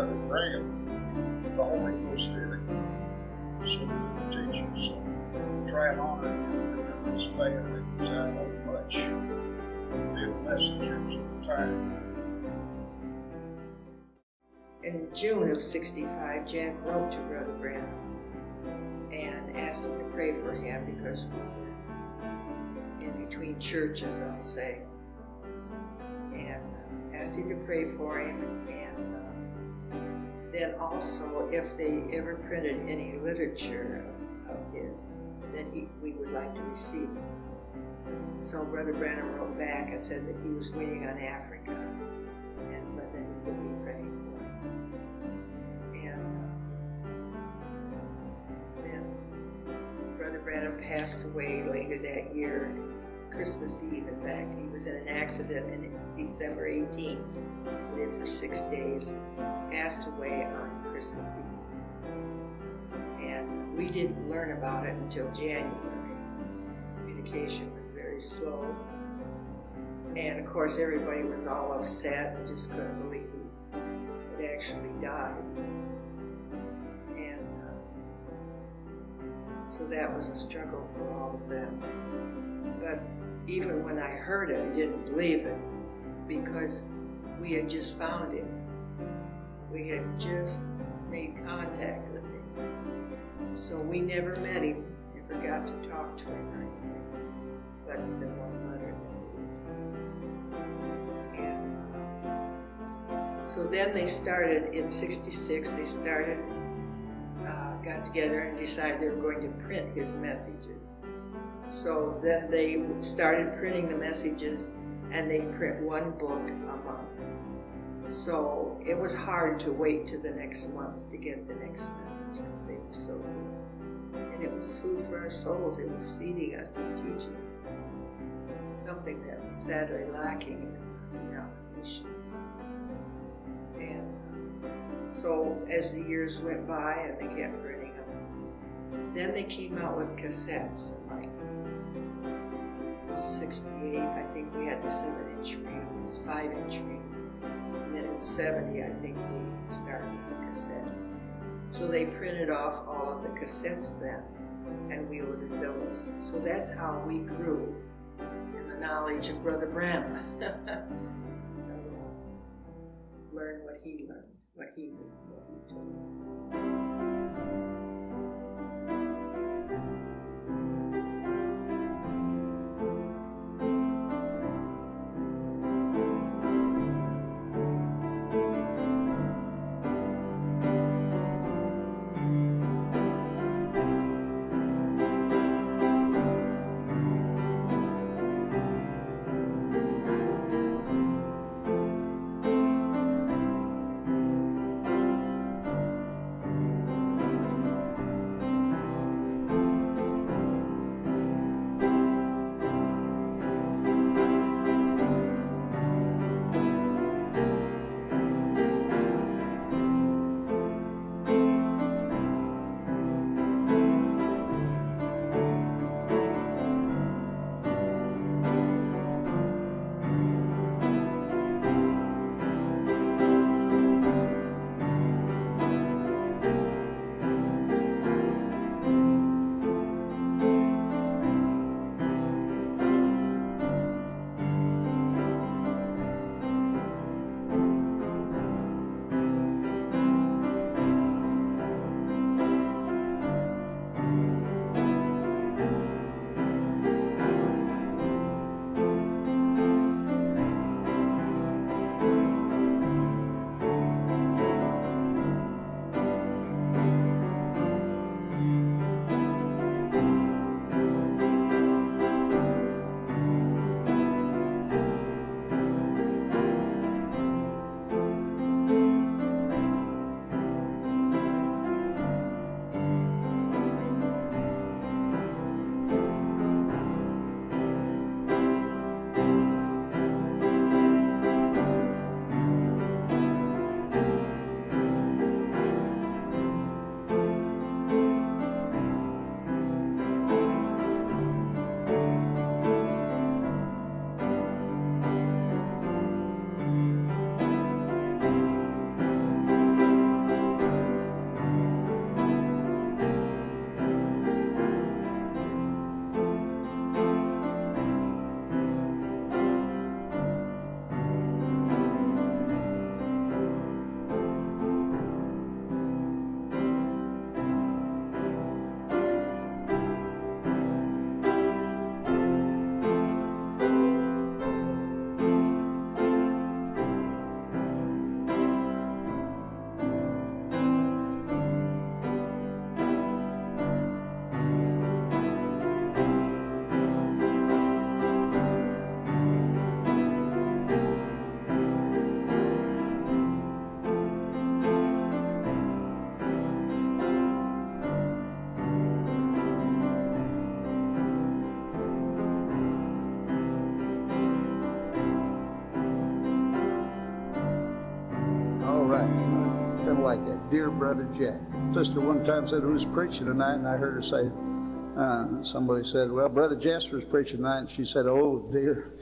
Brother Bramham, the Holy Ghost did it. So the teachers try and honor him, remember his family, because I know much. Did messengers at the time. In June of '65, Jack wrote to Brother Bramham and asked him to pray for him because we were in between churches, I'll say. And asked him to pray for him, and then also if they ever printed any literature of his, then we would like to receive it. So Brother Bramham wrote back and said that he was waiting on Africa, and that he would be praying for him. And then Brother Bramham passed away later that year, Christmas Eve, in fact. He was in an accident in December 18th, lived for 6 days, passed away on Christmas Eve. And we didn't learn about it until January. Communication was very slow. And of course everybody was all upset and just couldn't believe he had actually died. And so that was a struggle for all of them. But even when I heard it, I didn't believe it, because we had just found him. We had just made contact with him. So we never met him, never got to talk to him or anything, but the one letter that we did. And so then they started, in '66, they started, got together and decided they were going to print his messages. So then they started printing the messages, and they print one book a month. So it was hard to wait till the next month to get the next message, because they were so good. And it was food for our souls. It was feeding us and teaching us, something that was sadly lacking in our nations. And so as the years went by and they kept printing them, then they came out with cassettes. Like '68, I think we had the 7-inch reels, 5-inch reels. And then in '70, I think we started with cassettes. So they printed off all of the cassettes then, and we ordered those. So that's how we grew in the knowledge of Brother Bramham. Learn what he learned, what he knew, what he told. like that, dear brother Jack. Sister one time said, who's preaching tonight? And I heard her say, somebody said, well, Brother Jasper's preaching tonight. And she said, oh, dear.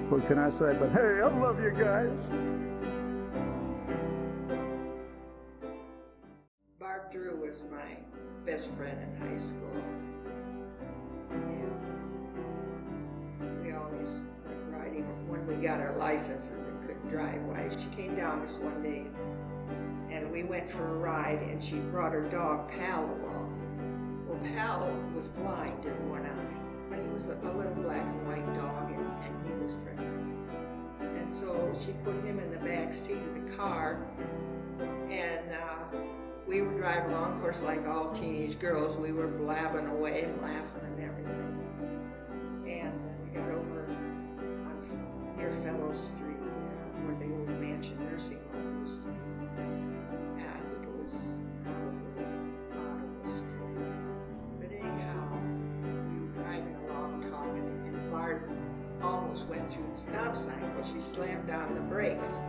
What can I say? But hey, I love you guys. Barb Drew was my best friend in high school. And we always went riding when we got our licenses and couldn't drive. Why? She came down this one day and we went for a ride and she brought her dog Pal along. Well, Pal was blind in one eye, but he was a little black and white dog and he was friendly. And so she put him in the back seat of the car and we were driving along. Of course, like all teenage girls, we were blabbing away and laughing and everything. And we got over on near Fellow Street, where the old mansion nursing home used to be. And I think it was probably Ottawa Street. But anyhow, we were driving along talking, and Barb almost went through the stop sign, but she slammed down the brakes.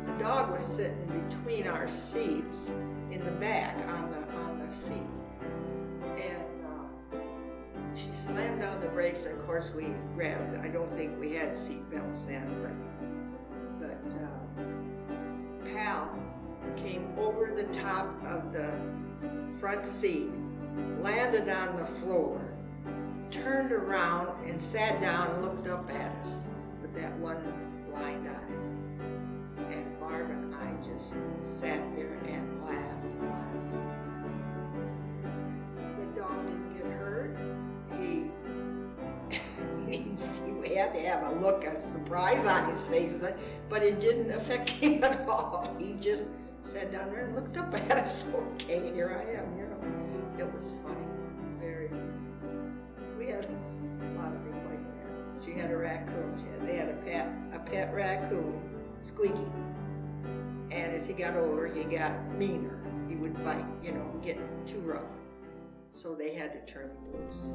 The dog was sitting between our seats in the back on the seat, and she slammed down the brakes. And of course, we grabbed. I don't think we had seat belts then, but Pal came over the top of the front seat, landed on the floor, turned around and sat down and looked up at us with that one blind eye. And Barb and I just sat there and laughed and laughed. The dog didn't to have a look of surprise on his face, but it didn't affect him at all. He just sat down there and looked up at us. Okay, here I am, you know. It was funny, very funny. We had a lot of things like that. She had a raccoon. They had a pet raccoon, Squeaky. And as he got older, he got meaner. He would bite, get too rough. So they had to turn him loose.